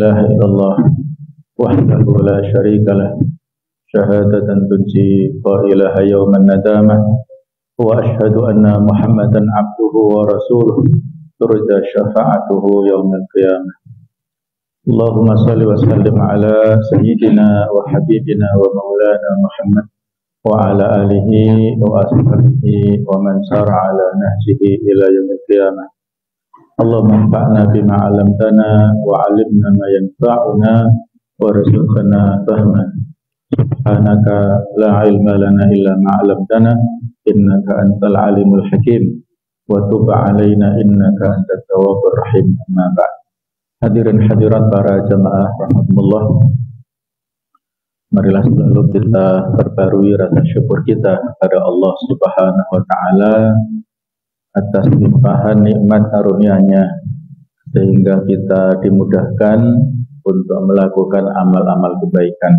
إله إلا الله وحده لا شريك له شهادة تنجي قائلها يوم الندامة وأشهد أن محمدا عبده ورسوله ترجى شفاعته يوم القيامة. اللهم صل وسلم على سيدنا وحبيبنا ومولانا محمد وعلى آله وأصحابه ومن سار على نهجه إلى يوم القيامة. اللهم انفعنا بما علمتنا وعلمنا ما ينفعنا وارزقنا فهما. سبحانك لا علم لنا إلا ما علمتنا إنك أنت العليم الحكيم وتب علينا إنك أنت التواب الرحيم. أما بعد. Hadirin hadirat para jamaah rahmatullah, marilah selalu kita perbarui rasa syukur kita kepada Allah Subhanahu wa taala atas limpahan nikmat karunia-Nya sehingga kita dimudahkan untuk melakukan amal-amal kebaikan.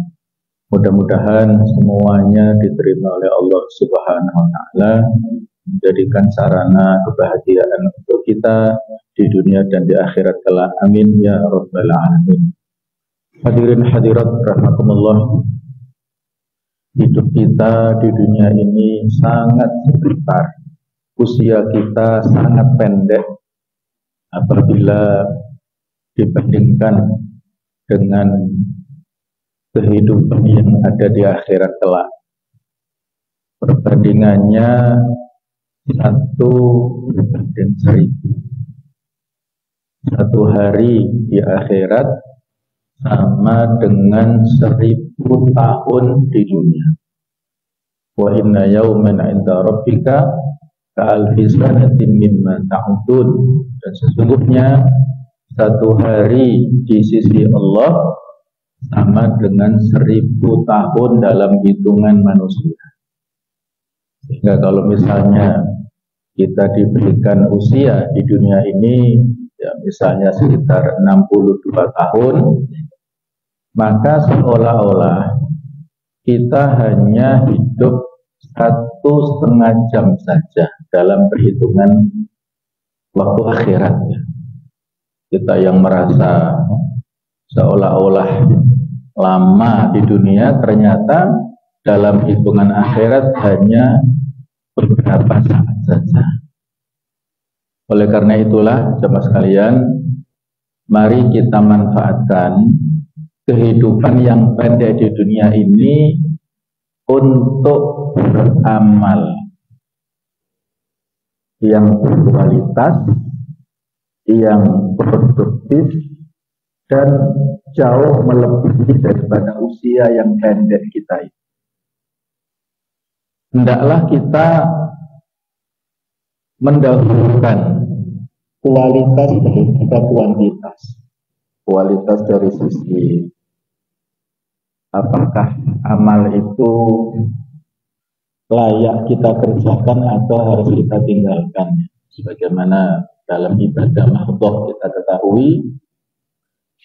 Mudah-mudahan semuanya diterima oleh Allah Subhanahu wa taala, menjadikan sarana kebahagiaan untuk kita di dunia dan di akhirat kelak. Amin ya rabbal alamin. Hadirin hadirat rahimakumullah, hidup kita di dunia ini sangat sebentar. Usia kita sangat pendek apabila dibandingkan dengan kehidupan yang ada di akhirat kelak. Perbandingannya 1:1000. Satu hari di akhirat sama dengan 1000 tahun di dunia. Wa inna yawman 'inda rabbika ka'alfi sanatin mimma ta'udun. Dan sesungguhnya satu hari di sisi Allah sama dengan 1000 tahun dalam hitungan manusia. Sehingga kalau misalnya kita diberikan usia di dunia ini, ya misalnya sekitar 62 tahun, maka seolah-olah kita hanya hidup 1,5 jam saja dalam perhitungan waktu akhirat. Kita yang merasa seolah-olah lama di dunia, ternyata dalam hitungan akhirat hanya beberapa saat saja. Oleh karena itulah jemaah sekalian, mari kita manfaatkan kehidupan yang pendek di dunia ini untuk beramal yang berkualitas, yang produktif, dan jauh melebihi daripada usia yang pendek kita ini. Hendaklah kita mendahulukan kualitas daripada kuantitas. Kualitas dari sisi apakah amal itu layak kita kerjakan atau harus kita tinggalkan. Sebagaimana dalam ibadah mahdhah kita ketahui,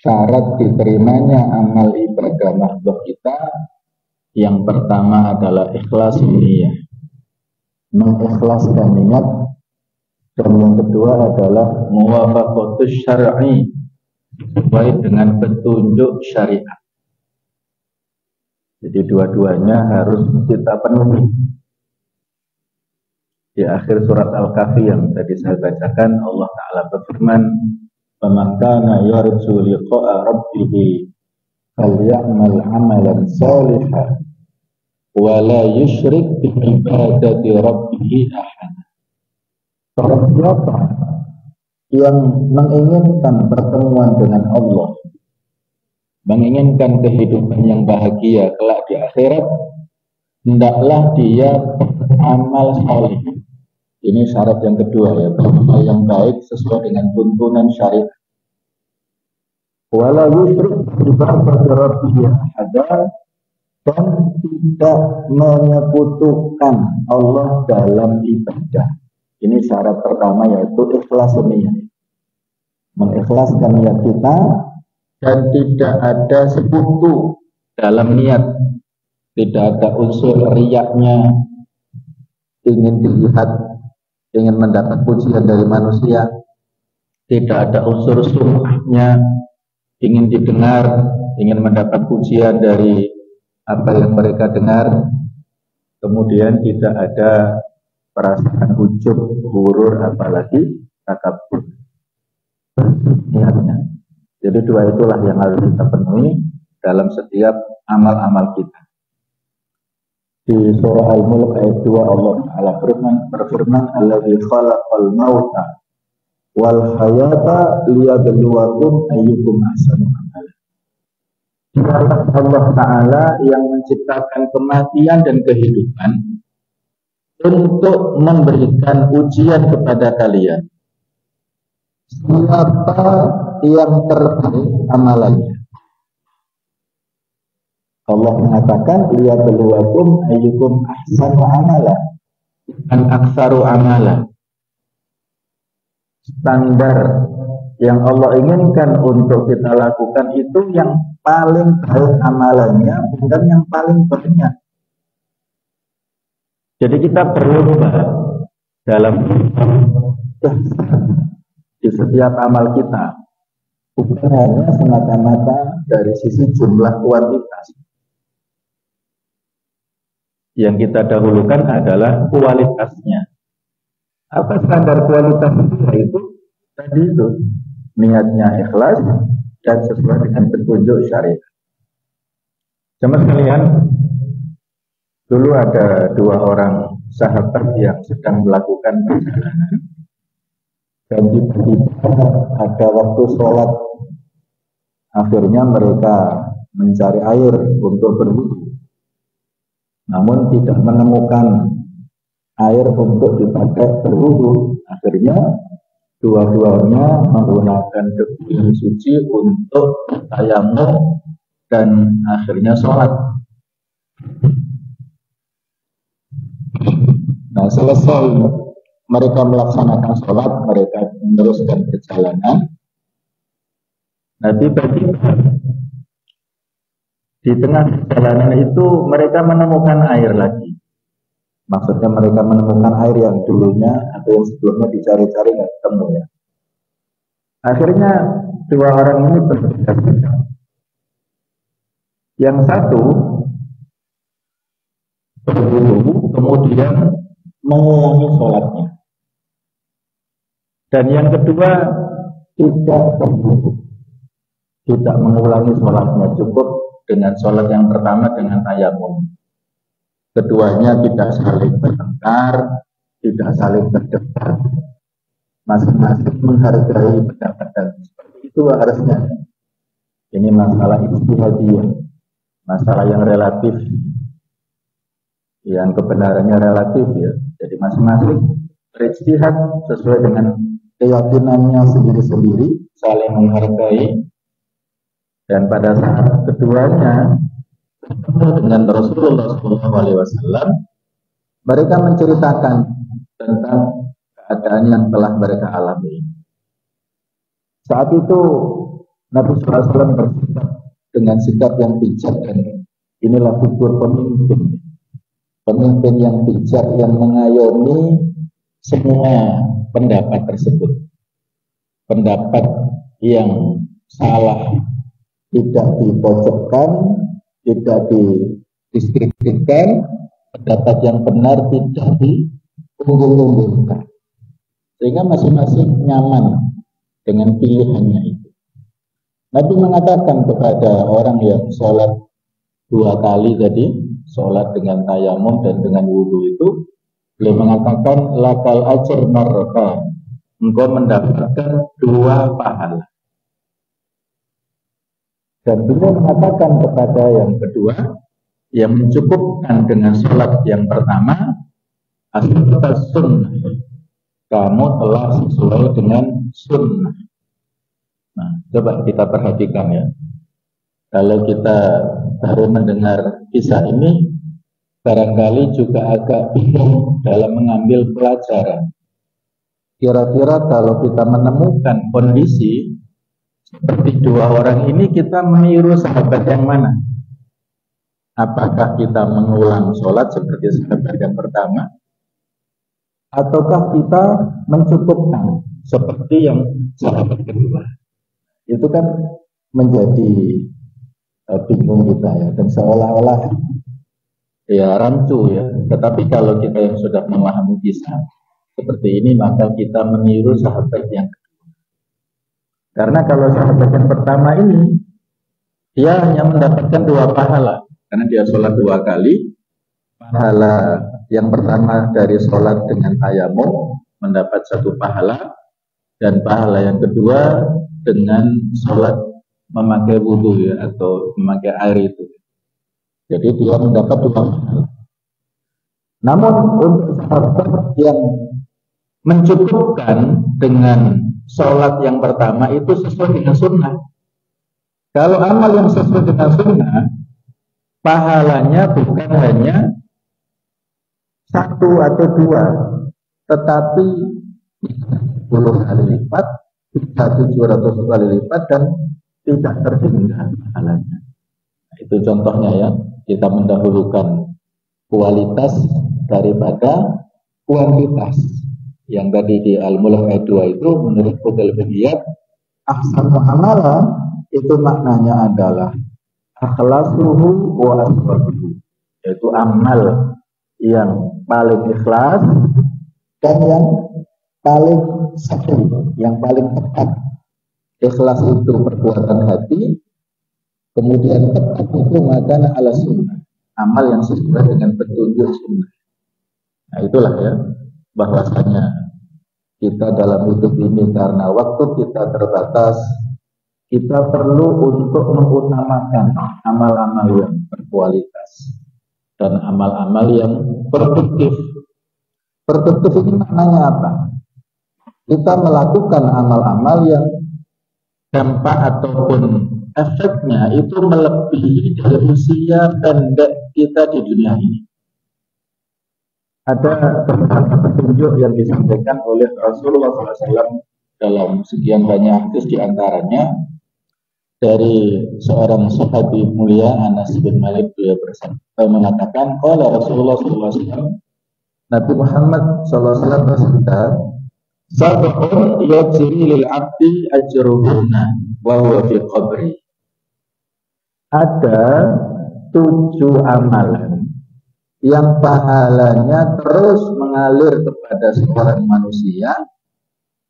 syarat diterimanya amal ibadah mahdhah kita yang pertama adalah ikhlas niat, mengikhlaskan niat. Dan yang kedua adalah muwafaqatus syar'i, sesuai dengan petunjuk syariat. Jadi dua-duanya harus kita penuhi. Di akhir surat Al-Kahfi yang tadi saya bacakan, Allah Ta'ala berfirman, "Faman kana yarju liqa'a rabbih falyamal 'amalan shalihan wa la yusyrik bi ibadati rabbih ahada." Siapa yang menginginkan pertemuan dengan Allah, menginginkan kehidupan yang bahagia kelak di akhirat, hendaklah dia beramal saleh. Ini syarat yang kedua, ya, beramal yang baik sesuai dengan tuntunan syariat. Wala yusyrik bi ibadati rabbih ahada, dan tidak menyekutukan Allah dalam ibadah. Ini syarat pertama, yaitu ikhlas niat. Mengikhlaskan niat kita dan tidak ada sekutu dalam niat. Tidak ada unsur riyaknya, ingin dilihat, ingin mendapat pujian dari manusia. Tidak ada unsur sum'ahnya, ingin didengar, ingin mendapat pujian dari apa yang mereka dengar, kemudian tidak ada perasaan ujub, hurur, apalagi takabur. Niatnya. Jadi dua itulah yang harus kita penuhi dalam setiap amal-amal kita. Di surah Al-Mulk ayat 2 Allah Ta'ala berfirman alladzi khalaqal mauta wal hayata liyabluwakum ayyukum ahsanu amala. Dialah Allah Ta'ala yang menciptakan kematian dan kehidupan untuk memberikan ujian kepada kalian. Siapa yang terbaik amalannya? Allah mengatakan liyabluwakum ayyukum ahsanu amala, bukan aktsaru amala. Standar yang Allah inginkan untuk kita lakukan itu yang paling baik amalannya, bukan yang paling banyak. Jadi kita berlomba dalam di setiap amal kita, bukan hanya semata-mata dari sisi jumlah kuantitas. Yang kita dahulukan adalah kualitasnya. Apa standar kualitas itu? Tadi itu niatnya ikhlas dan sesuai dengan petunjuk syariat. Jemaah sekalian, dulu ada dua orang sahabat yang sedang melakukan perjalanan, dan tiba-tiba ada waktu sholat. Akhirnya mereka mencari air untuk berwudu, namun tidak menemukan air untuk dipakai berwudu. Akhirnya dua-duanya menggunakan debu yang suci untuk tayamum dan akhirnya sholat. Nah, selesai mereka melaksanakan sholat, mereka meneruskan perjalanan. Nah, tiba-tiba di tengah perjalanan itu mereka menemukan air lagi. Maksudnya mereka menemukan air yang dulunya atau yang sebelumnya dicari-cari nggak ketemu ya. Akhirnya dua orang ini berbeda. Yang satu berwudu kemudian mengulangi sholatnya, dan yang kedua tidak berwudu, tidak mengulangi sholatnya, cukup dengan sholat yang pertama dengan tayamum. Keduanya tidak saling bertengkar, tidak saling berdebat, masing-masing menghargai pendapat, dan seperti itu harusnya. Ini masalah ijtihadiyah, masalah yang relatif, yang kebenarannya relatif ya. Jadi masing-masing berijtihad sesuai dengan keyakinannya sendiri-sendiri, saling menghargai. Dan pada saat keduanya dengan Rasulullah SAW, mereka menceritakan tentang keadaan yang telah mereka alami. Saat itu Nabi SAW bersikap dengan sikap yang bijak, dan inilah figur pemimpin. Pemimpin yang bijak yang mengayomi semua pendapat tersebut. Pendapat yang salah tidak dipojokkan, tidak didiskreditkan, pendapat yang benar tidak diunggul-unggulkan, sehingga masing-masing nyaman dengan pilihannya itu. Nabi mengatakan kepada orang yang sholat dua kali tadi, sholat dengan tayamum dan dengan wudhu itu, beliau mengatakan lakal ajr marratan, engkau mendapatkan dua pahala. Dan beliau mengatakan kepada yang kedua, yang mencukupkan dengan sholat yang pertama, asal sunnah, kamu telah sesuai dengan sunnah. Nah, coba kita perhatikan ya. Kalau kita baru mendengar kisah ini, barangkali juga agak bingung dalam mengambil pelajaran. Kira-kira kalau kita menemukan kondisi seperti dua orang ini, kita meniru sahabat yang mana? Apakah kita mengulang sholat seperti sahabat yang pertama? Ataukah kita mencukupkan seperti yang sahabat kedua? Itu kan menjadi bingung kita ya, dan seolah-olah ya rancu ya. Tetapi kalau kita yang sudah memahami kisah seperti ini, maka kita meniru sahabat yang kedua. Karena kalau sahabat yang pertama ini, dia hanya mendapatkan 2 pahala, karena dia sholat 2 kali. Pahala yang pertama dari sholat dengan tayamum mendapat 1 pahala, dan pahala yang kedua dengan sholat memakai wudhu ya, atau memakai air itu. Jadi dia mendapat 2 pahala. Namun untuk sahabat yang mencukupkan dengan sholat yang pertama itu sesuai dengan sunnah. Kalau amal yang sesuai dengan sunnah, pahalanya bukan hanya 1 atau 2, tetapi 10 kali lipat, 700 kali lipat, dan tidak terhingga pahalanya. Nah, itu contohnya ya, kita mendahulukan kualitas daripada kuantitas. Yang tadi di Al-Mulk ayat 2 itu menurut Qudal Bidiyat, ahsanu amalan itu maknanya adalah akhlasuhu wa aswabuhu, yaitu amal yang paling ikhlas dan yang paling sahih, yang paling tepat. Ikhlas itu perbuatan hati, kemudian tepat itu makana ala sunnah, amal yang sesuai dengan petunjuk sunnah. Nah itulah ya, bahwasanya kita dalam hidup ini karena waktu kita terbatas, kita perlu untuk mengutamakan amal-amal yang berkualitas dan amal-amal yang produktif. Produktif ini maknanya apa? Kita melakukan amal-amal yang dampak ataupun efeknya itu melebihi dari usia pendek kita di dunia ini. Ada beberapa petunjuk yang disampaikan oleh Rasulullah SAW dalam sekian banyak hadis, diantaranya dari seorang sahabi mulia Anas bin Malik, beliau mengatakan, qala Rasulullah SAW, Nabi Muhammad SAW bersabda, sab'un yajri lil 'abdi ajruhunna wa huwa fi qabri. Ada 7 amalan yang pahalanya terus mengalir kepada seorang manusia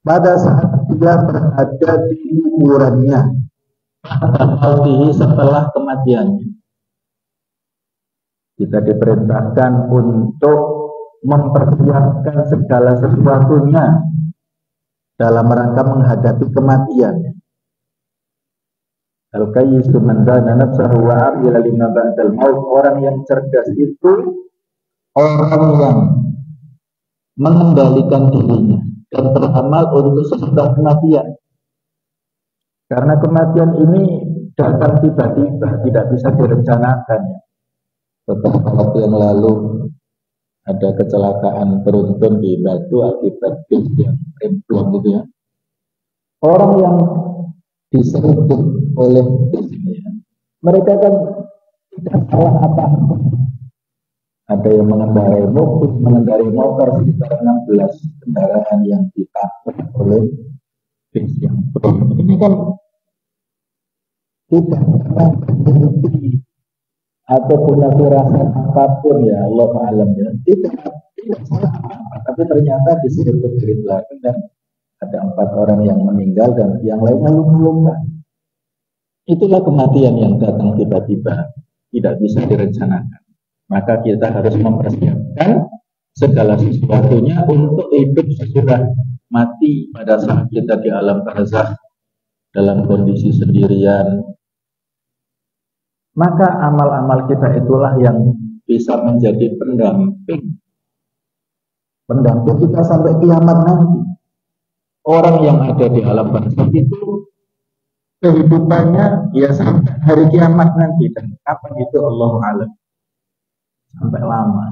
pada saat dia berada di kuburannya, setelah kematiannya. Kita diperintahkan untuk mempersiapkan segala sesuatunya dalam rangka menghadapi kematian. Al-qayyisu man dana nafsahu wa 'amila lima ba'dal maut. Orang yang cerdas itu orang yang mengendalikan dirinya dan beramal untuk sesudah kematian. Karena kematian ini datang tiba-tiba, tidak bisa direncanakan. Beberapa waktu yang lalu ada kecelakaan beruntun di Batu akibat bis yang remblong gitu ya. Orang yang diseruduk oleh bis ini, mereka kan tidak salah apa-apa. Ada yang mengendarai mobil, mengendarai motor, sekitar 16 kendaraan yang ditabrak oleh bis yang beruntun. Ini kan tidak berhenti atau punya firasat apapun ya, Allah alam ya, tidak salah apa-apa, tapi ternyata diseruduk dari belakang dan ada 4 orang yang meninggal dan yang lainnya luka-luka. Itulah kematian yang datang tiba-tiba, tidak bisa direncanakan. Maka kita harus mempersiapkan segala sesuatunya untuk hidup sesudah mati pada saat kita di alam barzakh dalam kondisi sendirian. Maka amal-amal kita itulah yang bisa menjadi pendamping kita sampai kiamat nanti. Orang yang ada di alam barzakh itu kehidupannya ya sampai hari kiamat nanti, dan kapan itu Allah alam, sampai lama.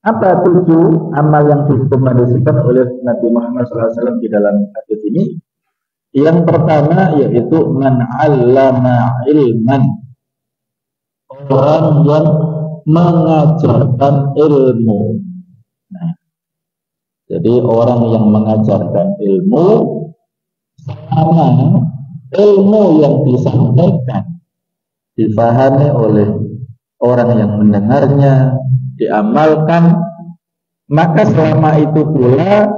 Apa 7 amal yang direkomendasikan oleh Nabi Muhammad SAW di dalam hadis ini? Yang pertama yaitu man 'allama ilman, orang yang mengajarkan ilmu. Nah, jadi orang yang mengajarkan ilmu sama ilmu yang disampaikan difahami oleh orang yang mendengarnya, diamalkan, maka selama itu pula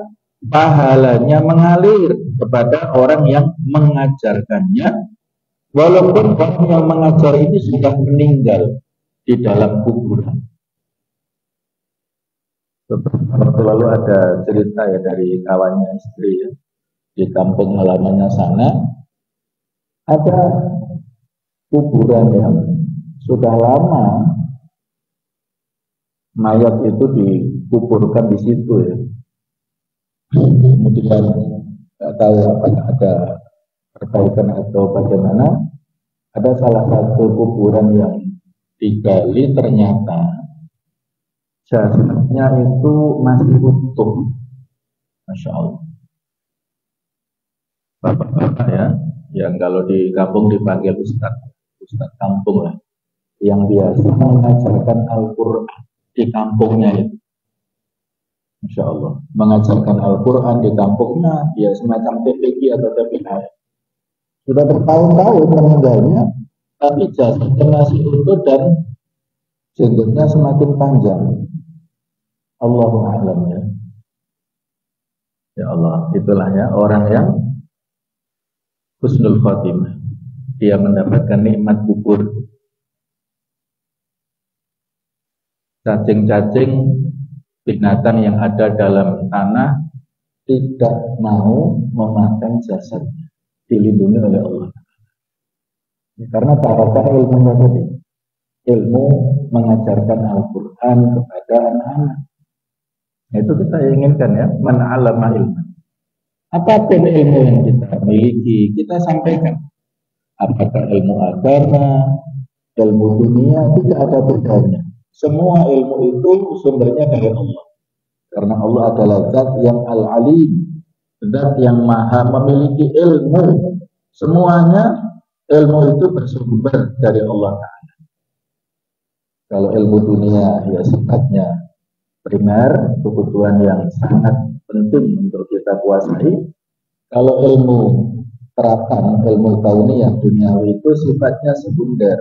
pahalanya mengalir kepada orang yang mengajarkannya, walaupun orang yang mengajar itu sudah meninggal di dalam kuburan. Beberapa waktu lalu ada cerita ya dari kawannya istri ya, di kampung halamannya sana ada kuburan yang sudah lama mayat itu dikuburkan di situ ya. Kemudian nggak tahu apakah ada perbaikan atau bagaimana, ada salah satu kuburan yang digali ternyata jasadnya itu masih utuh. Masya Allah. Bapak-bapak ya, yang kalau di kampung dipanggil Ustadz kampung lah, yang biasa mengajarkan Al-Quran di kampungnya itu. Masya Allah, mengajarkan Al-Quran di kampungnya, ya semacam TPQ atau TPA. Sudah bertahun-tahun meninggalnya, tapi jasadnya masih utuh dan jenggotnya semakin panjang. Allahu a'lam ya. Ya Allah, itulah ya orang yang husnul khotimah. Dia mendapatkan nikmat kubur. Cacing-cacing binatang yang ada dalam tanah tidak mau memakan jasadnya, dilindungi oleh Allah. Karena barokah ilmunya tadi, ilmu mengajarkan Al-Quran kepada anak-anak. Itu kita inginkan ya, man 'allama ilman. Apapun ilmu yang kita miliki, kita sampaikan. Apakah ilmu agama, ilmu dunia, tidak ada bedanya. Semua ilmu itu sumbernya dari Allah. Karena Allah adalah zat yang al-alim, zat yang maha memiliki ilmu. Semuanya ilmu itu bersumber dari Allah Ta'ala. Kalau ilmu dunia ya sifatnya primer, kebutuhan yang sangat penting untuk kita kuasai. Kalau ilmu terapan, ilmu kauniyah duniawi itu sifatnya sekunder,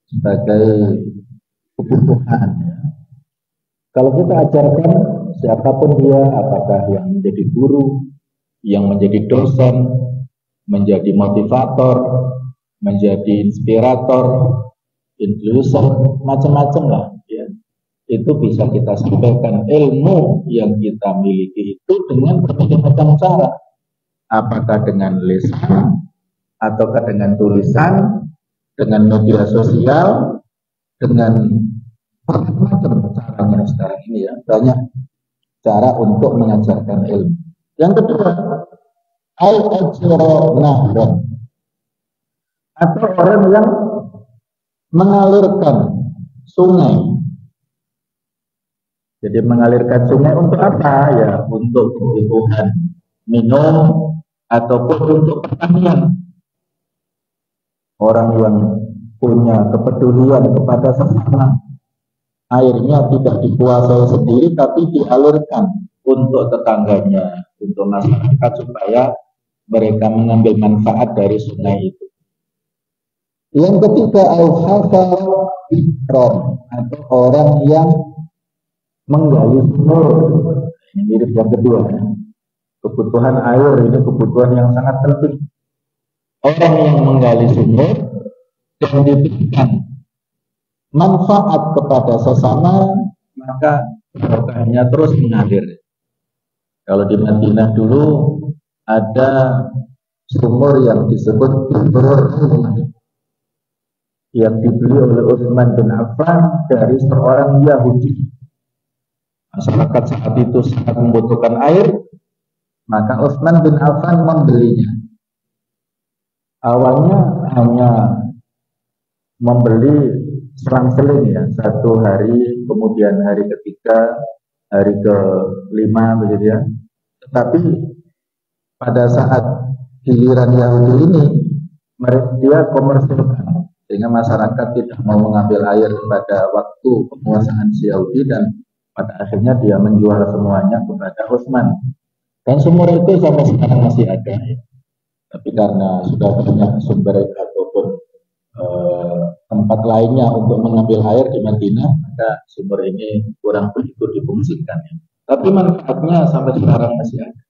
sebagai kebutuhan. Kalau kita ajarkan siapapun dia, apakah yang menjadi guru, yang menjadi dosen, menjadi motivator, menjadi inspirator, influencer, macam-macam lah ya. Itu bisa kita sampaikan ilmu yang kita miliki itu dengan berbagai macam cara. Apakah dengan lisan, ataukah dengan tulisan, dengan media sosial, dengan macam-macam caranya sekarang ini ya. Banyak cara untuk mengajarkan ilmu. Yang kedua, al-ajra nahran, atau orang yang mengalirkan sungai. Jadi mengalirkan sungai untuk apa? Ya, untuk kebutuhan minum ataupun untuk pertanian. Orang yang punya kepedulian kepada sesama, airnya tidak dikuasai sendiri tapi dialirkan untuk tetangganya, untuk masyarakat supaya mereka mengambil manfaat dari sungai itu. Yang ketiga, al-hafar ikram, atau orang yang menggali sumur. Ini mirip yang kedua ya. Kebutuhan air ini kebutuhan yang sangat penting. Orang yang menggali sumur dan diberikan manfaat kepada sesama, maka berkahnya terus mengalir. Kalau di Madinah dulu ada sumur yang disebut yang dibeli oleh Utsman bin Affan dari seorang Yahudi. Masyarakat saat itu sangat membutuhkan air, maka Utsman bin Affan membelinya. Awalnya hanya membeli selang-seling ya, satu hari, kemudian hari ketiga, hari ke-5 begitu ya. Tetapi pada saat giliran Yahudi ini, dia komersilkan, sehingga masyarakat tidak mau mengambil air pada waktu penguasaan si Yahudi, dan pada akhirnya dia menjual semuanya kepada Utsman. Dan sumur itu sampai sekarang masih ada ya. Tapi karena sudah banyak sumber ataupun tempat lainnya untuk mengambil air di Madinah, maka sumber ini kurang begitu difungsikan. Tapi manfaatnya sampai sekarang masih ada.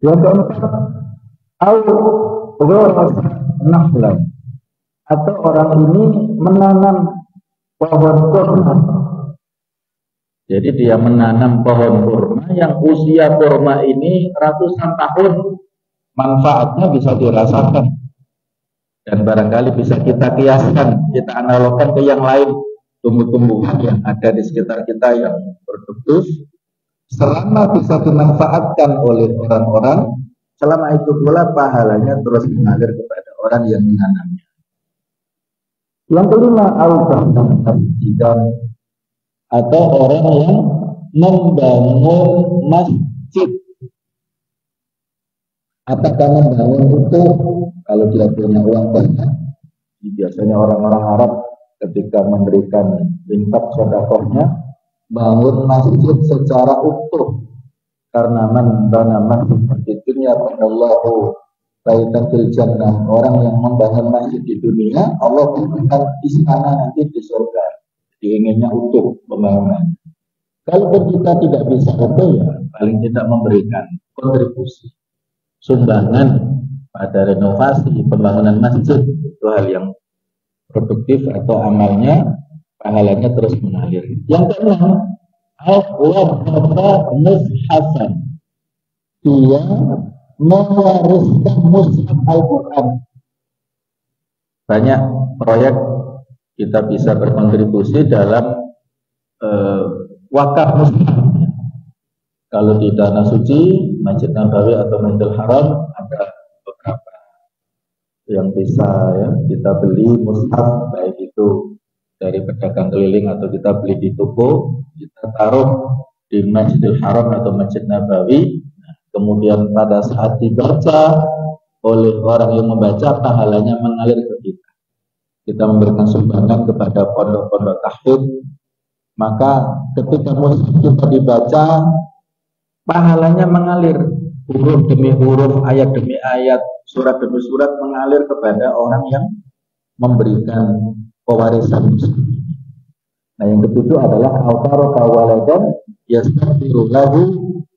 Yang keempat, al-ghurasa atau orang ini menanam pohon kurma. Jadi dia menanam pohon kurma yang usia kurma ini ratusan tahun, manfaatnya bisa dirasakan dan barangkali bisa kita kiaskan, kita analogkan ke yang lain, tumbuh-tumbuhan yang ada di sekitar kita yang produktif, selama bisa dimanfaatkan oleh orang-orang, selama itu pula pahalanya terus mengalir kepada orang yang menanamnya. Yang kelima, al-masjidan atau orang yang membangun masjid. Apakah membangun itu kalau dia punya uang banyak? Biasanya orang-orang Arab ketika memberikan infak sedekahnya bangun masjid secara utuh, karena man bana masjid di dunia Allahu baitan fil jannah. Orang yang membangun masjid di dunia, Allah berikan istana nanti di surga. Diinginnya utuh pembangunannya. Kalau kita tidak bisa utuh, ya paling tidak memberikan kontribusi, sumbangan pada renovasi pembangunan masjid. Itu hal yang produktif atau amalnya pahalanya terus mengalir. Yang keenam, al-wabata mushafan, dia mewariskan mushaf Al-Quran. Banyak proyek kita bisa berkontribusi dalam wakaf mushaf. Kalau di Tanah Suci, Masjid Nabawi atau Masjidil Haram, ada beberapa yang bisa ya kita beli mushaf, baik itu dari pedagang keliling atau kita beli di toko, kita taruh di Masjidil Haram atau Masjid Nabawi. Nah, kemudian pada saat dibaca oleh orang yang membaca, pahalanya mengalir ke kita. Kita memberikan sumbangan kepada pondok-pondok tahfidz, maka ketika mushaf kita dibaca, pahalanya mengalir, huruf demi huruf, ayat demi ayat, surat demi surat mengalir kepada orang yang memberikan pewarisan mushaf. Nah, yang ketujuh adalah al-taraka waladan yastaghfiru lahu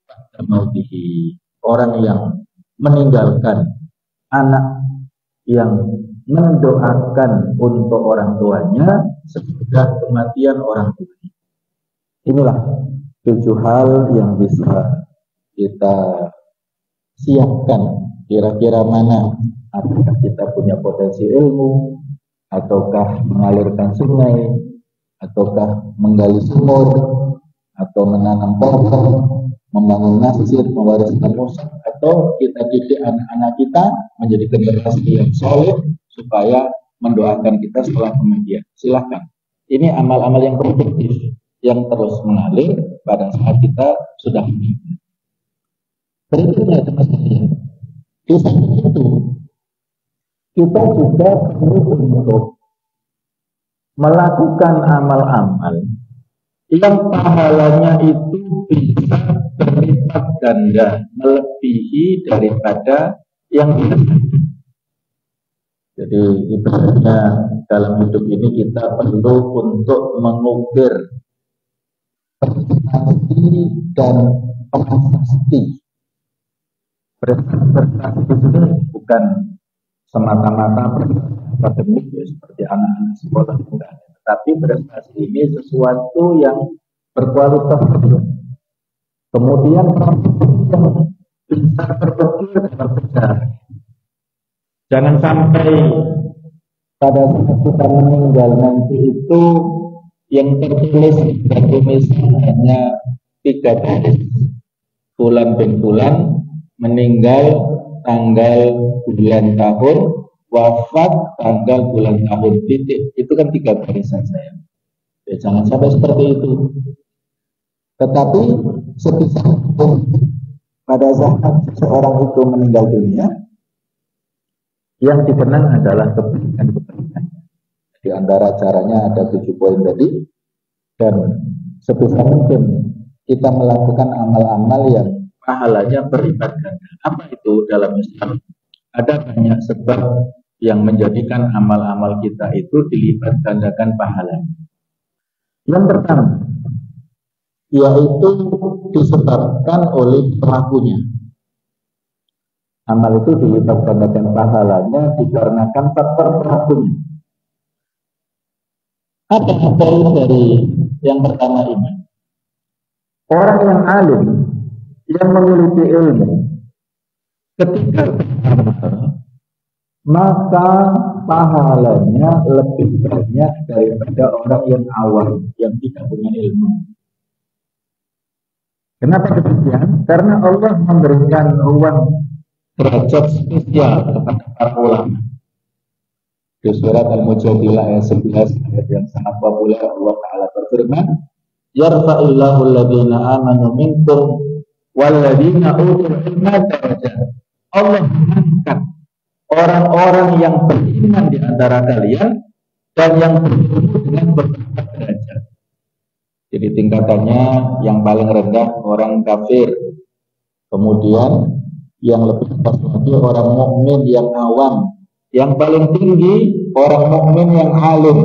ba'da mautihi. Orang yang meninggalkan anak yang mendoakan untuk orang tuanya sesudah kematian orang tuanya. Inilah 7 hal yang bisa kita siapkan. Kira-kira mana? Apakah kita punya potensi ilmu, ataukah mengalirkan sungai, ataukah menggali sumur, atau menanam pohon, membangun masjid, mewariskan mushaf, atau kita didik anak-anak kita menjadi generasi yang solid supaya mendoakan kita setelah kematian. Silahkan. Ini amal-amal yang produktif yang terus mengalir pada saat kita sudah meninggal. Berikutnya teman-teman, di samping itu kita juga perlu untuk melakukan amal-amal yang pahalanya itu bisa berlipat ganda, melebihi daripada yang biasa. Jadi ibaratnya dalam hidup ini kita perlu untuk mengukir prestasi dan prestasi. Prestasi itu bukan semata-mata prestasi akademik ya, seperti anak-anak sekolah, bukan. Tetapi prestasi ini sesuatu yang berkualitas. Kemudian prestasi yang bisa terukir dalam sejarah. Jangan sampai pada saat kita meninggal nanti itu yang tertulis dan tulisan hanya 3 baris. Fulan bin Fulan meninggal tanggal bulan tahun, wafat tanggal bulan tahun, titik. Itu kan 3 barisan saya. Ya, jangan sampai seperti itu. Tetapi sebisa pada saat seseorang itu meninggal dunia, yang dikenang adalah kebaikan-kebaikan. Di antara caranya ada 7 poin tadi, dan sebisa mungkin kita melakukan amal-amal yang pahalanya berlipat ganda. Apa itu dalam Islam? Ada banyak sebab yang menjadikan amal-amal kita itu dilipat gandakan pahalanya. Yang pertama, yaitu disebabkan oleh pelakunya. Amal itu dilipat gandakan pahalanya dikarenakan faktor pelakunya. Apa dari yang pertama ini? Orang yang alim, yang memiliki ilmu, ketika beramal, maka pahalanya lebih banyak daripada orang yang awam, yang tidak punya ilmu. Kenapa demikian? Karena Allah memberikan ruang derajat spesial kepada para ulama. Di surat Al-Mujadilah ayat 11, ayat yang sangat populer, Allah Ta'ala berfirman, yarfa'illahu alladhina amanu minkum walladhina utul ilma darajat. Allah mengangkat orang-orang yang beriman di antara kalian dan yang berilmu dengan beberapa derajat. Jadi tingkatannya yang paling rendah orang kafir, kemudian yang lebih atas lagi orang mukmin yang awam, yang paling tinggi orang mukmin yang alim.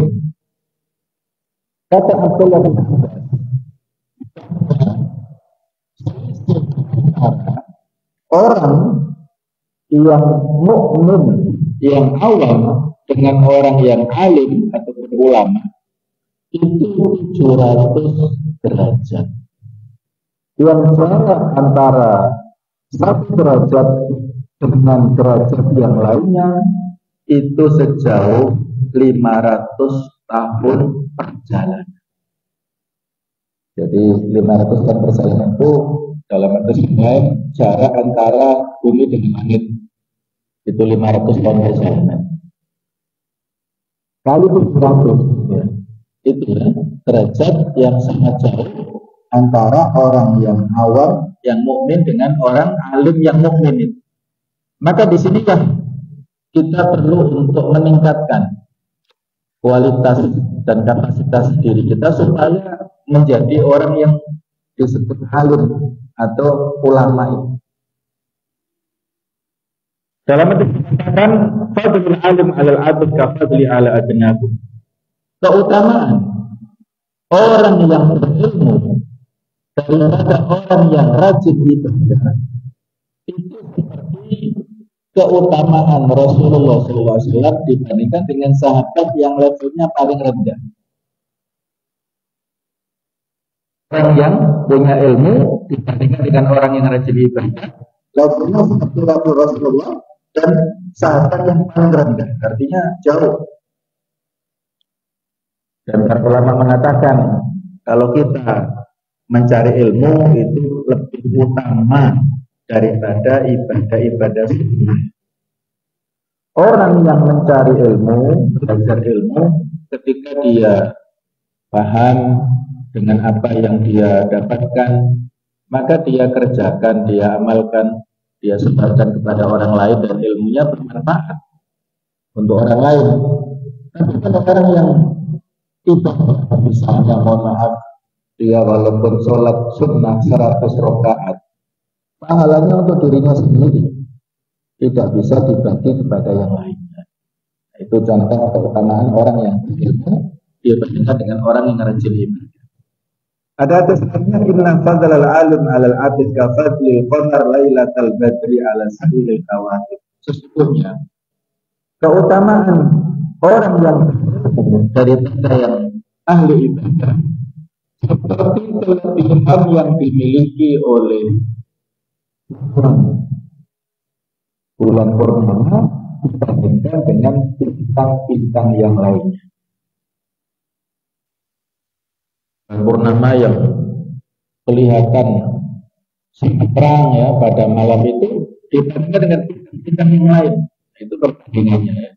Kata Abdullah bin Abbas, orang yang mukmin yang awam dengan orang yang alim ataupun ulama itu 700 derajat. Yang jarak antara satu derajat dengan derajat yang lainnya itu sejauh 500 tahun perjalanan. Jadi 500 tahun perjalanan itu dalam arti lain jarak antara bumi dengan langit itu 500 tahun perjalanan. Kali 700 ya. Itu ya, derajat yang sangat jauh antara orang yang awam yang mukmin dengan orang alim yang mukmin itu. Maka di sinilah kita perlu untuk meningkatkan kualitas dan kapasitas diri kita supaya menjadi orang yang disebut alim atau ulama itu. Dalam itu dikatakan fadlul alim 'alal 'abd ka fadli 'ala adnakum. Keutamaan orang yang berilmu daripada orang yang rajin ibadah itu seperti keutamaan Rasulullah SAW dibandingkan dengan sahabat yang levelnya paling rendah. Orang yang punya ilmu dibandingkan dengan orang yang rajin ibadah, levelnya seperti level Rasulullah dan sahabat yang paling rendah, artinya jauh. Dan para ulama mengatakan kalau kita mencari ilmu itu lebih utama daripada ibadah-ibadah sunnah. Orang yang mencari ilmu, belajar ilmu, ketika dia paham dengan apa yang dia dapatkan, maka dia kerjakan, dia amalkan, dia sebarkan kepada orang lain dan ilmunya bermanfaat untuk orang lain. Tapi kalau orang yang ibadah, misalnya mohon maaf, dia walaupun sholat sunnah 100 rakaat, pahalanya untuk dirinya sendiri, tidak bisa dibagi kepada yang lainnya. Itu contoh keutamaan orang yang berilmu dibandingkan dengan orang yang rajin ibadah. Ada atasnya inna fadlal alim 'alal 'abid ka fadlil qamar lailatal badri 'ala sa'ilil kawakib. Sesungguhnya keutamaan orang yang berilmu daripada yang ahli ibadah seperti kelebihan yang dimiliki oleh bulan purnama dibandingkan dengan bintang-bintang yang lainnya. Bulan purnama yang kelihatan sangat terang ya pada malam itu dibandingkan dengan bintang-bintang yang lain. Itu perbandingannya ya.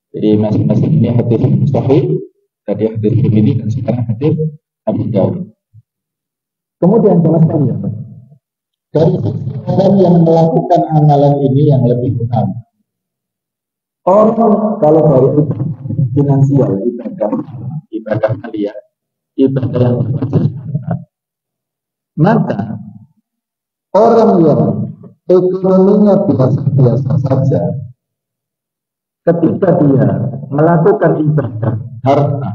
Jadi masing-masing ini hadis sahih, tadi hadis ini dan sekarang hadis Abu Dawud. Kemudian jelas sekali ya, dari sisi orang yang melakukan amalan ini yang lebih utama. Orang kalau dari finansial ibadah kalian, ibadah yang berbasis harta, maka Orang yang ekonominya biasa-biasa saja, ketika dia melakukan ibadah harta,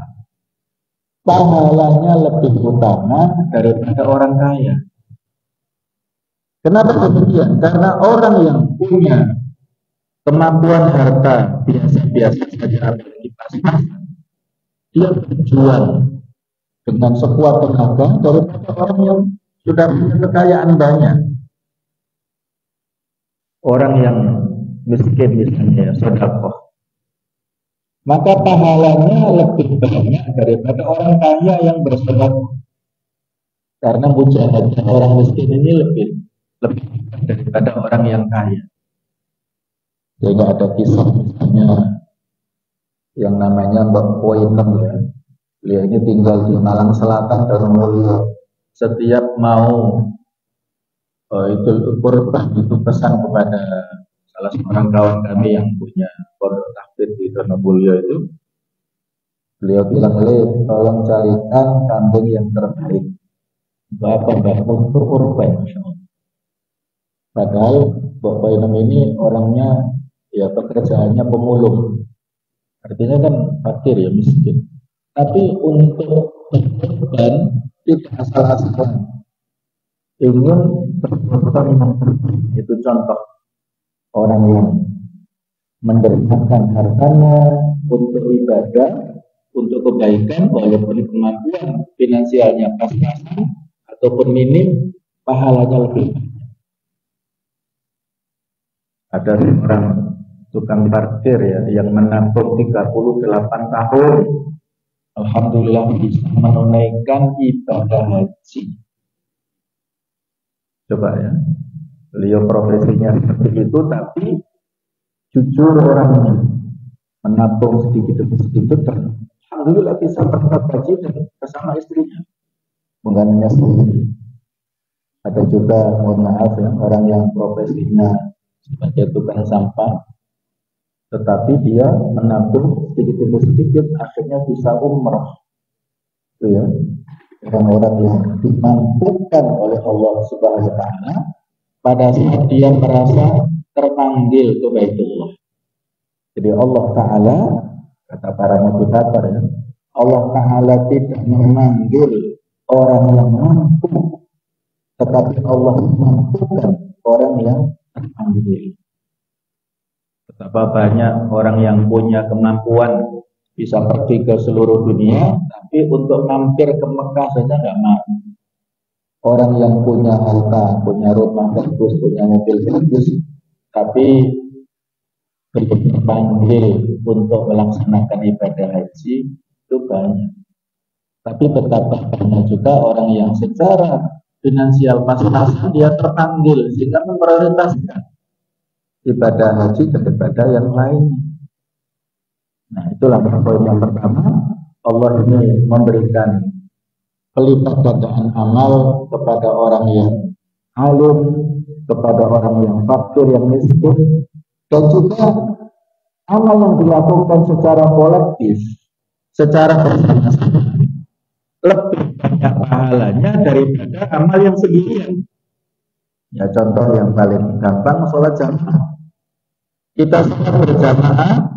pahalanya lebih utama daripada orang kaya. Kenapa demikian? Karena orang yang punya kemampuan harta biasa-biasa saja, apalagi pas-pasan, dia berjuang dengan sekuat tenaga daripada orang yang sudah punya kekayaan banyak. Orang yang miskin misalnya sedekah, maka pahalanya lebih banyak daripada orang kaya yang bersedekah. Karena mujahadah orang miskin ini lebih daripada orang yang kaya. Sehingga ada kisah misalnya yang namanya Mbak Poinem ya. Beliau ini tinggal di Malang Selatan dan Mulyo. Setiap mau Idul Kurban itu pesan kepada salah seorang kawan kami yang punya pondok tahfidz di Donomulyo itu, beliau bilang, tolong carikan kambing yang terbaik. Bapak untuk kurban, Masya Allah. Padahal Bapak ini orangnya ya pekerjaannya pemulung, artinya kan fakir ya, miskin. Tapi untuk berkorban tidak asal-asalan, ingin berkorban yang terbaik. Itu contoh orang yang mendermakan hartanya untuk ibadah, untuk kebaikan, walaupun kemampuan finansialnya pas-pasan ataupun minim, pahalanya lebih banyak. Ada seorang tukang parkir ya yang menabung 38 tahun, alhamdulillah bisa menunaikan ibadah haji. Coba ya, beliau profesinya seperti itu, tapi jujur orangnya, menabung sedikit demi sedikit, alhamdulillah bisa berangkat haji dan bersama istrinya, bukan hanya sendiri. Ada juga, mohon maaf ya, orang yang profesinya sebagai tukang sampah, tetapi dia menabung sedikit demi sedikit, akhirnya bisa umrah. Itu ya, orang-orang yang dimampukan oleh Allah Subhanahu wa Ta'ala pada saat dia merasa terpanggil ke Baitullah. Jadi Allah Ta'ala, kata para motivator ya, Allah Ta'ala tidak memanggil orang yang mampu, tetapi Allah memampukan orang yang terpanggil. Betapa banyak orang yang punya kemampuan bisa pergi ke seluruh dunia, tapi untuk mampir ke Mekah saja nggak mau. Orang yang punya harta, punya rumah bagus, punya mobil bagus, tapi belum terpanggil untuk melaksanakan ibadah haji, itu banyak. Tapi betapa banyak juga orang yang secara finansial pas-pasan dia terpanggil, sehingga memprioritaskan ibadah haji daripada yang lain. Nah, itulah poin yang pertama. Allah ini memberikan pelipat gandaan amal kepada orang yang alim, kepada orang yang fakir, yang miskin, dan juga amal yang dilakukan secara kolektif, secara bersama-sama, lebih banyak pahalanya daripada amal yang sendirian. Ya, contoh yang paling gampang, sholat jamaah. Kita sholat berjamaah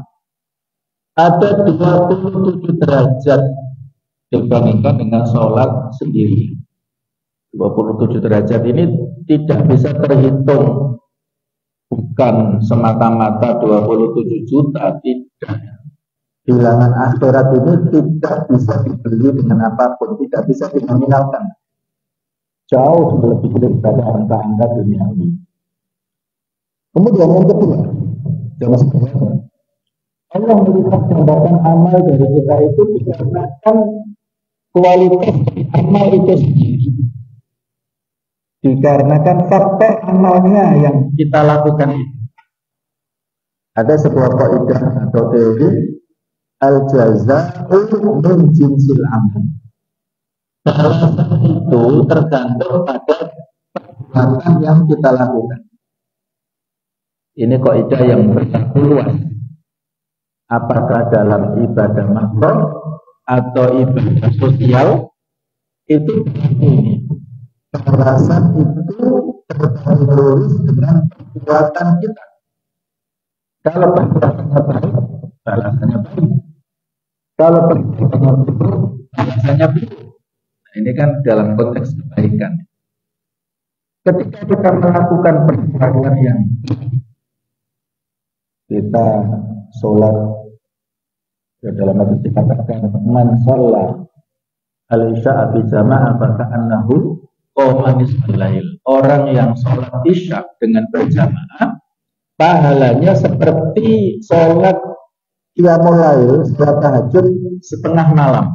ada 27 derajat dibandingkan dengan sholat sendiri. 27 derajat ini tidak bisa terhitung, bukan semata-mata 27 juta, tidak. Bilangan akhirat ini tidak bisa dibeli dengan apapun, tidak bisa dinominalkan. Jauh lebih daripada angka-angka duniawi. Kemudian yang kedua, jamaah sekalian, Allah melihat jabatan amal dari kita itu dikarenakan kualitas amal itu sendiri, dikarenakan fakta amalnya yang kita lakukan itu. Ada sebuah kaidah atau teori, al-jaza'u min jinsil amal. Balasan itu tergantung pada perbuatan yang kita lakukan. Ini kaidah yang berlaku luas. Apakah dalam ibadah makro atau ibadah sosial, itu ini balasan itu berbanding lurus dengan perbuatan kita. Kalau perbuatannya baik, balasannya baik. Kalau perbuatannya buruk, balasannya buruk. Nah, ini kan dalam konteks kebaikan. Ketika kita melakukan perbuatan yang kita sholat, ya dalam hadis dikatakan man shalla al-isya'a bi jama'ah fa ka'annahu qama nisfal lail. Orang yang sholat isya dengan berjamaah, pahalanya seperti sholat qiyamul lail, sholat tahajud setengah malam.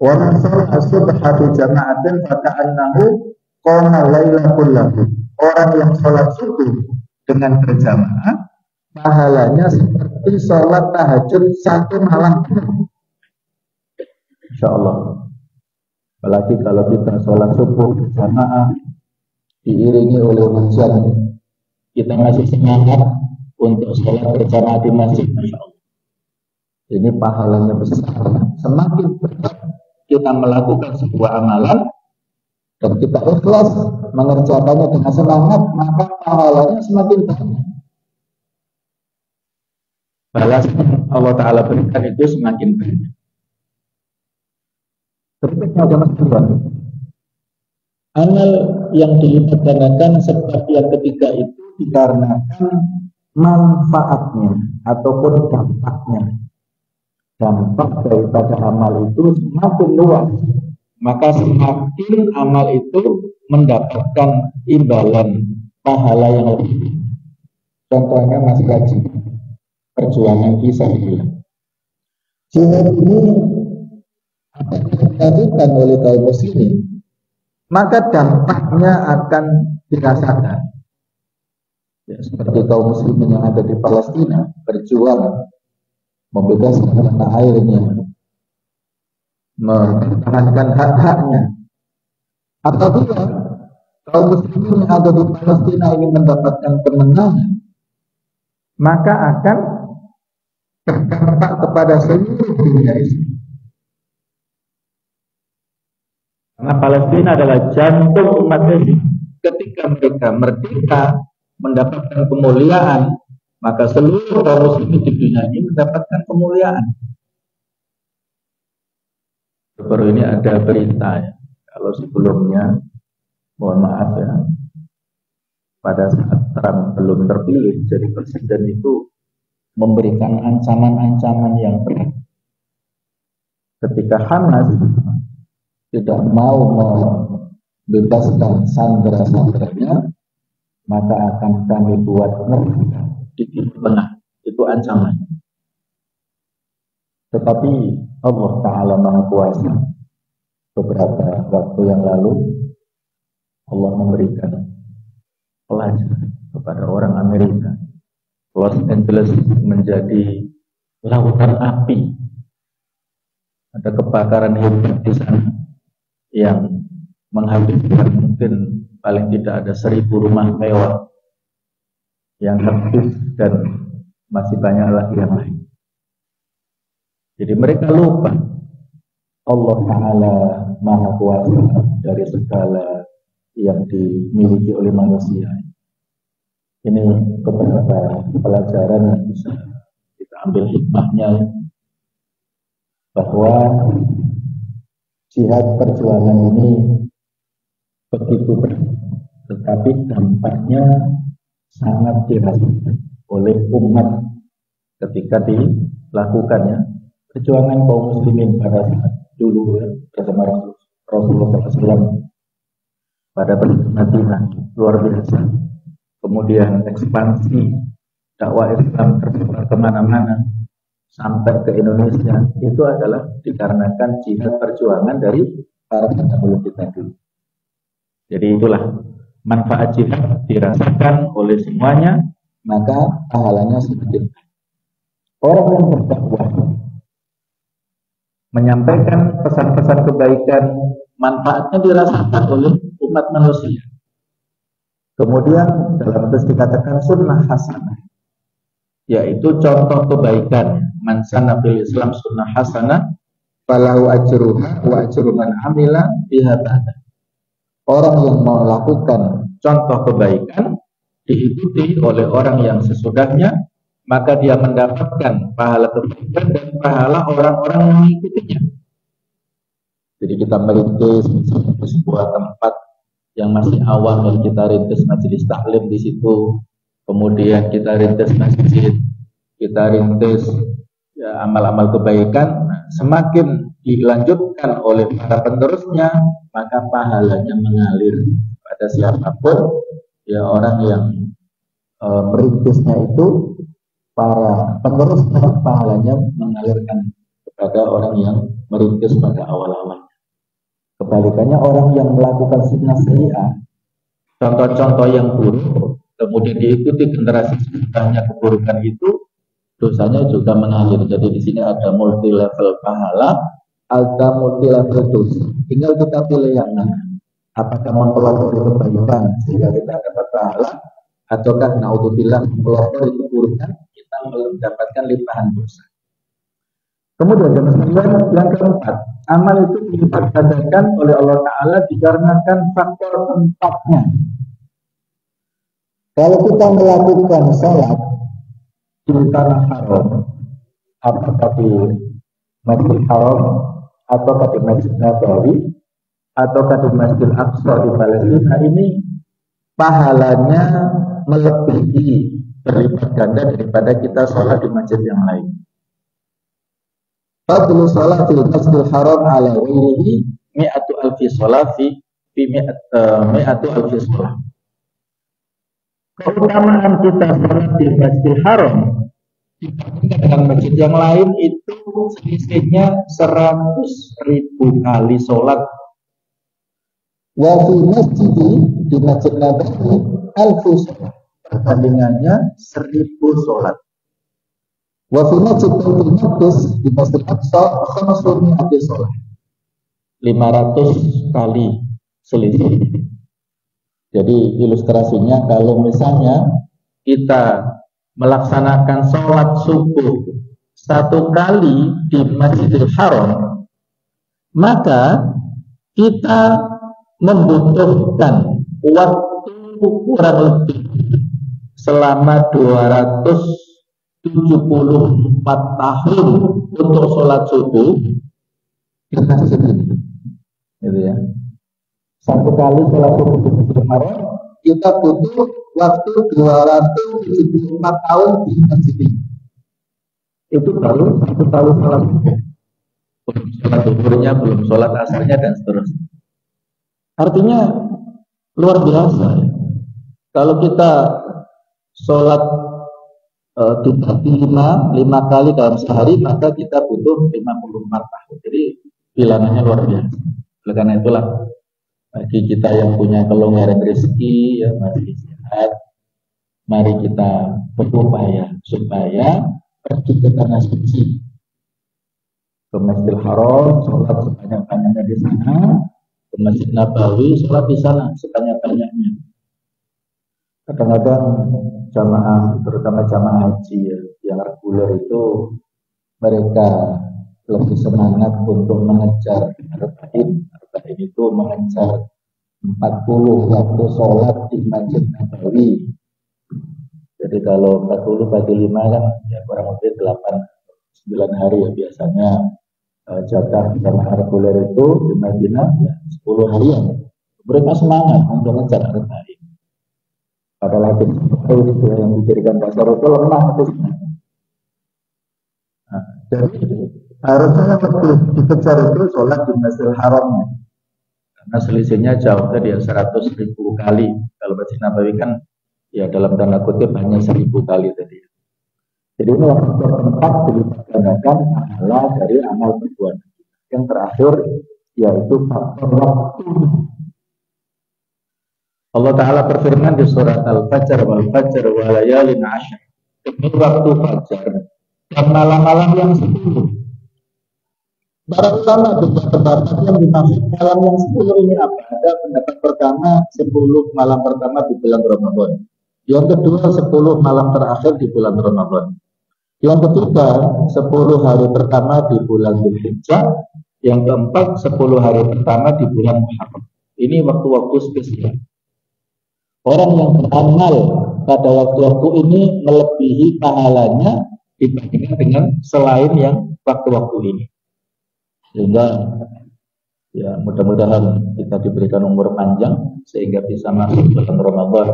Wa man shalla subha bi jama'atin fa ka'annahu qama laila kullahu. Orang yang sholat subuh dengan berjamaah, pahalanya seperti sholat tahajud satu malam. Insya Allah. Apalagi kalau kita sholat subuh berjamaah diiringi oleh hujan, kita masih semangat untuk sholat berjamaah di masjid. Masya Allah. Ini pahalanya besar. Semakin berat kita melakukan sebuah amalan dan kita ikhlas mengerjakannya dengan semangat, maka pahalanya semakin banyak. Balasan Allah Ta'ala berikan itu semakin banyak. Berikutnya ada masalah. Amal yang dilipat gandakan sebab yang ketiga itu dikarenakan manfaatnya ataupun dampaknya. Dampak daripada amal itu semakin luas, maka semakin amal itu mendapatkan imbalan pahala yang lebih. Contohnya Mas Gaji, perjuangan kisah ini. Jihad ini akan dilakukan oleh kaum muslimin, maka dampaknya akan dirasakan. Ya, seperti kaum muslimin yang ada di Palestina berjuang membebaskan tanah airnya, mempertahankan hak-haknya. Apabila kaum muslimin yang ada di Palestina ini mendapatkan kemenangan, maka akan berdampak kepada seluruh dunia Islam. Karena Palestina adalah jantung umat Islam. Ketika mereka merdeka, mendapatkan kemuliaan, maka seluruh kaum muslimin di dunia ini mendapatkan kemuliaan. Baru ini ada berita ya. Kalau sebelumnya, mohon maaf ya, pada saat Trump belum terpilih jadi presiden itu memberikan ancaman-ancaman yang berat. Ketika Hamas tidak mau membebaskan sandera-sanderanya, maka akan kami buat neraka di Timur Tengah. Itu ancaman. Tetapi Allah Ta'ala Maha Kuasa, beberapa waktu yang lalu Allah memberikan pelajaran kepada orang Amerika. Los Angeles menjadi lautan api. Ada kebakaran hebat di sana yang menghabiskan mungkin paling tidak ada 1.000 rumah mewah yang habis dan masih banyak lagi yang lain. Jadi mereka lupa Allah Ta'ala Maha Kuasa dari segala yang dimiliki oleh manusia. Ini beberapa pelajaran yang bisa kita ambil hikmahnya, bahwa jihad perjuangan ini begitu berat, tetapi dampaknya sangat dirasakan oleh umat ketika dilakukannya. Perjuangan kaum muslimin pada saat dulu ya, bersama Rasulullah SAW pada Madinah luar biasa. Kemudian ekspansi dakwah Islam tersebar kemana-mana sampai ke Indonesia, itu adalah dikarenakan jihad perjuangan dari para pendahulu kita dulu. Jadi itulah manfaat jihad dirasakan oleh semuanya, maka pahalanya semakin. Orang yang berdakwah menyampaikan pesan-pesan kebaikan, manfaatnya dirasakan oleh umat manusia. Kemudian dalam hadis dikatakan sunnah hasanah, yaitu contoh kebaikan. Man sanna fil Islam sunnah hasanah falahu ajruha wa ajru man amila biha ba'da. Orang yang melakukan contoh kebaikan diikuti oleh orang yang sesudahnya, maka dia mendapatkan pahala kebaikan dan pahala orang-orang yang mengikutinya. Jadi kita merintis di sebuah tempat yang masih awal dan kita rintis majelis taklim di situ, kemudian kita rintis masjid, kita rintis ya, amal-amal kebaikan. Nah, semakin dilanjutkan oleh para penerusnya, maka pahalanya mengalir pada siapapun ya orang yang merintisnya itu, para penerusnya pahalanya mengalirkan kepada orang yang merintis pada awal-awalnya. Kebalikannya orang yang melakukan sunnah sayyi'ah, contoh-contoh yang buruk, kemudian diikuti generasi setelahnya keburukan itu, dosanya juga mengalir. Jadi di sini ada multi level pahala, ada multi level dosa. Tinggal kita pilih yang mana. Apakah mempelopori kebaikan sehingga kita dapat pahala, ataukah naudzubillah mempelopori keburukan kita mendapatkan limpahan dosa. Kemudian yang keempat, amal itu dilipat gandakan oleh Allah Ta'ala dikarenakan faktor tempatnya. Kalau kita melakukan sholat di tanah haram, apakah di Masjid Haram, ataukah di Masjid Nabawi, ataukah di Masjid Aqsa di Palestina, ini pahalanya melebihi berlipat ganda daripada kita sholat di masjid yang lain. Fadlu sholatil Masjidil Haram ala ghairihi mi'atu alfi sholat fi mi'atu alfi sholat. Keutamaan kita sholat di Masjidil Haram dibandingkan dengan masjid yang lain itu selisihnya 100.000 kali sholat. Wa fi masjidi di Masjid Nabawi alfu sholat, perbandingannya 1.000 sholat. Wa fi Masjid Baitul Maqdis di Masjid Aqsa 500 sholat, 500 kali selisih. Jadi ilustrasinya, kalau misalnya kita melaksanakan sholat subuh 1 kali di Masjidil Haram, maka kita membutuhkan waktu kurang lebih selama 274 tahun untuk sholat subuh. Kita segini, gitu ya. 1 kali sholat subuh di Masjidil Haram, kita butuh waktu 274 tahun di masjid ini. Itu baru 1 kali sholat subuh. Belum sholat zuhurnya, belum sholat asarnya, dan seterusnya. Artinya luar biasa. Kalau kita sholat dibagi 5 kali dalam sehari, maka kita butuh 54 tahun. Jadi bilangannya luar biasa. Oleh karena itulah, bagi kita yang punya kelonggaran rezeki, ya masih sehat, mari kita berupaya supaya pergi ke tanah suci, ke Masjidil Haram, sholat sebanyak-banyaknya di sana, ke Masjid Nabawi, sholat di sana sebanyak-banyaknya. Kadang-kadang jamaah, terutama jamaah haji ya, yang reguler itu, mereka lebih semangat untuk mengejar arba'in. Arba'in itu mengejar 40 waktu sholat di Masjid Nabawi. Jadi kalau 40 bagi 5 kan ya kurang lebih 8-9 hari ya biasanya. Jatah jamaah reguler itu di Madinah ya 10 harian. Mereka semangat untuk mengejar arba'in. Padahal hadis itu yang dijadikan dasar itu lemah hadisnya. Nah, jadi harusnya yang lebih dikejar itu sholat di Masjidil Haram, karena selisihnya jauh tadi ya 100.000 kali. Kalau Masjid Nabawi kan ya dalam tanda kutip hanya 1.000 kali tadi. Jadi ini faktor tempat dilipat gandakan pahala dari amal perbuatan. Yang terakhir yaitu faktor waktu. Allah Ta'ala berfirman di surat Al-Fajr, wal fajr wa layalin 'ashr. Demi waktu fajar dan malam-malam yang 10. Para ulama juga pendapat yang dimaksud malam yang 10 ini apa? Ada pendapat pertama 10 malam pertama di bulan Ramadan. Yang kedua 10 malam terakhir di bulan Ramadan. Yang ketiga 10 hari pertama di bulan Dzulhijjah. Yang keempat 10 hari pertama di bulan Muharram. Ini waktu-waktu spesial. Orang yang beramal pada waktu-waktu ini melebihi pahalanya dibandingkan dengan selain yang waktu-waktu ini. Sehingga ya mudah-mudahan kita diberikan umur panjang sehingga bisa masuk bulan Ramadan.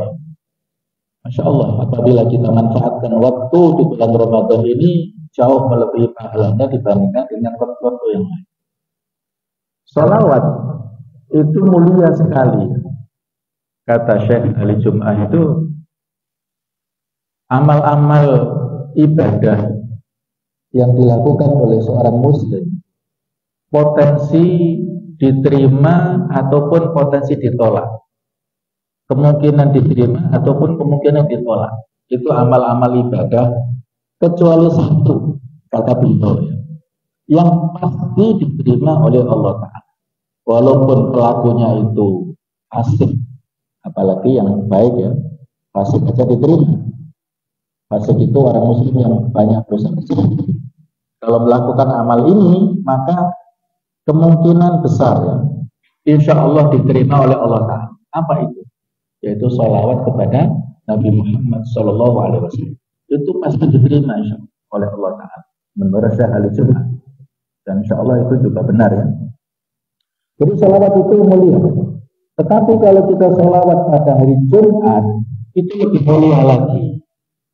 Masya Allah, apabila kita manfaatkan waktu di bulan Ramadan ini jauh melebihi pahalanya dibandingkan dengan waktu-waktu yang lain. Salawat itu mulia sekali. Kata Syekh Ali Jum'ah itu amal-amal ibadah yang dilakukan oleh seorang muslim potensi diterima ataupun potensi ditolak, kemungkinan diterima ataupun kemungkinan ditolak. Itu amal-amal ibadah kecuali satu, kata beliau, yang pasti diterima oleh Allah Ta'ala walaupun pelakunya itu fasik, apalagi yang baik ya, fasik aja diterima. Fasik itu orang muslim yang banyak dosa besar. Kalau melakukan amal ini maka kemungkinan besar ya, insya Allah diterima oleh Allah Ta'ala. Apa itu? Yaitu sholawat kepada Nabi Muhammad SAW. Itu pasti diterima insya Allah oleh Allah Ta'ala menurut Syekh Ali Jum'ah. Dan insya Allah itu juga benar ya. Jadi sholawat itu mulia. Tetapi kalau kita sholawat pada hari Jumat itu lebih mulia lagi.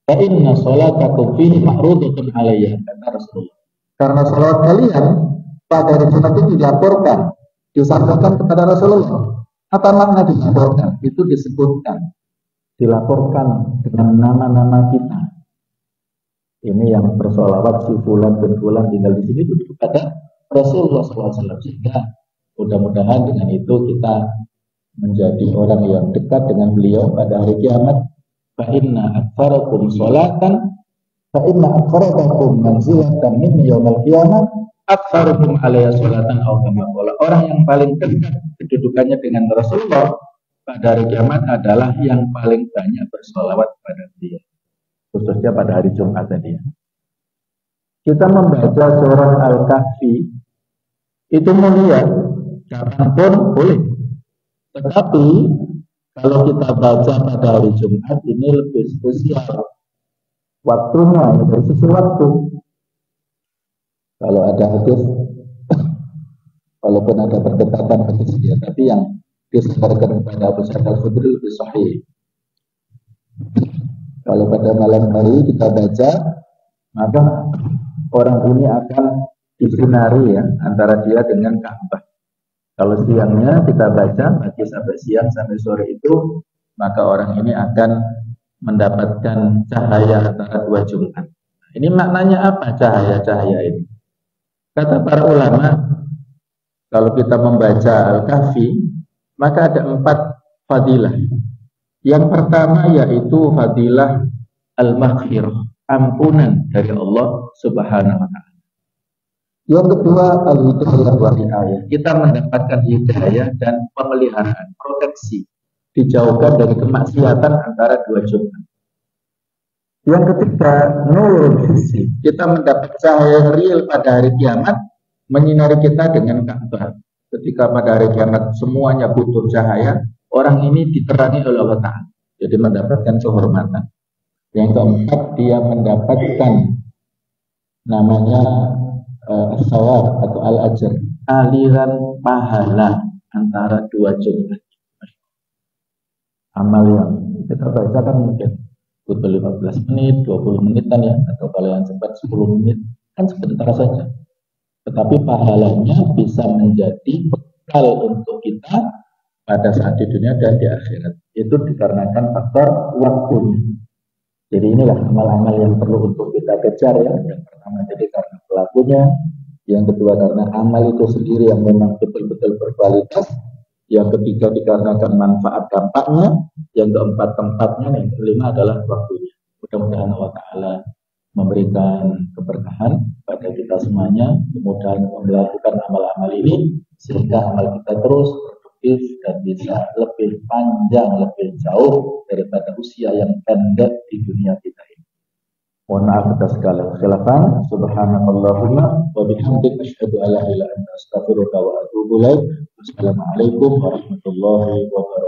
Fa inna sholatakum fihi ma'rudatun alayya, kata Rasulullah. Karena sholawat kalian pada hari Jumat itu dilaporkan, disampaikan kepada Rasulullah. Apa makna dilaporkan? Itu disebutkan, dilaporkan dengan nama-nama kita. Ini yang bersolawat si fulan bin fulan tinggal di sini itu kepada Rasulullah SAW. Sehingga mudah-mudahan dengan itu kita menjadi orang yang dekat dengan beliau pada hari kiamat. Fa inna aktsarakum sholatan fa inna aqrabakum manzilatan min yaumil qiyamah aktsarukum alayya sholatan aw kama qala. Orang yang paling dekat kedudukannya dengan Rasulullah pada hari kiamat adalah yang paling banyak bersolawat kepada dia, khususnya pada hari Jumat tadi. Kita membaca surah Al-Kahfi itu mulia, kapanpun boleh. Tetapi kalau kita baca pada hari Jumat ini lebih spesial waktunya, dari sisi waktu. Kalau ada hadis, walaupun ada perdebatan hadis dia, tapi yang disampaikan kepada Abu Sa'id Al-Khudri lebih sahih. Kalau pada malam hari kita baca, maka orang ini akan disinari ya antara dia dengan Ka'bah. Kalau siangnya kita baca pagi sampai siang sampai sore itu, maka orang ini akan mendapatkan cahaya antara dua Jumat. Ini maknanya apa cahaya-cahaya ini? Kata para ulama, kalau kita membaca Al-Kahfi, maka ada 4 fadilah. Yang pertama yaitu fadilah al-maghfirah, ampunan dari Allah Subhanahu wa Ta'ala. Yang kedua al-hidayah wa riayah. Kita mendapatkan hidayah dan pemeliharaan, proteksi, dijauhkan dari kemaksiatan antara dua Jumat. Yang ketiga, nurul hissi. Kita mendapat cahaya real pada hari kiamat, menyinari kita dengan Ka'bah. Ketika pada hari kiamat semuanya butuh cahaya, orang ini diterangi oleh Allah Ta'ala. Jadi mendapatkan kehormatan. Yang keempat, dia mendapatkan namanya as-sawab atau al-ajr, aliran pahala antara dua Jumat. Amal yang kita baca kan mungkin butuh 15 menit, 20 menitan ya, atau kalau yang cepat 10 menit, kan sebentar saja. Tetapi pahalanya bisa menjadi bekal untuk kita pada saat di dunia dan di akhirat. Itu dikarenakan faktor waktunya. Jadi inilah amal-amal yang perlu untuk kita kejar ya. Yang pertama jadi karena pelakunya, yang kedua karena amal itu sendiri yang memang betul-betul berkualitas, yang ketiga dikarenakan manfaat dampaknya, yang keempat tempatnya, yang kelima adalah waktunya. Mudah-mudahan Allah Ta'ala memberikan keberkahan pada kita semuanya, kemudian melakukan amal-amal ini sehingga amal kita terus produktif dan bisa lebih panjang, lebih jauh daripada usia yang pendek di dunia kita ini. Mohon maaf atas segala kekhilafan. Subhanallahumma wa bihamdika asyhadu an la ilaha illa anta astaghfiruka wa atubu ilaik. Wassalamualaikum warahmatullahi wabarakatuh.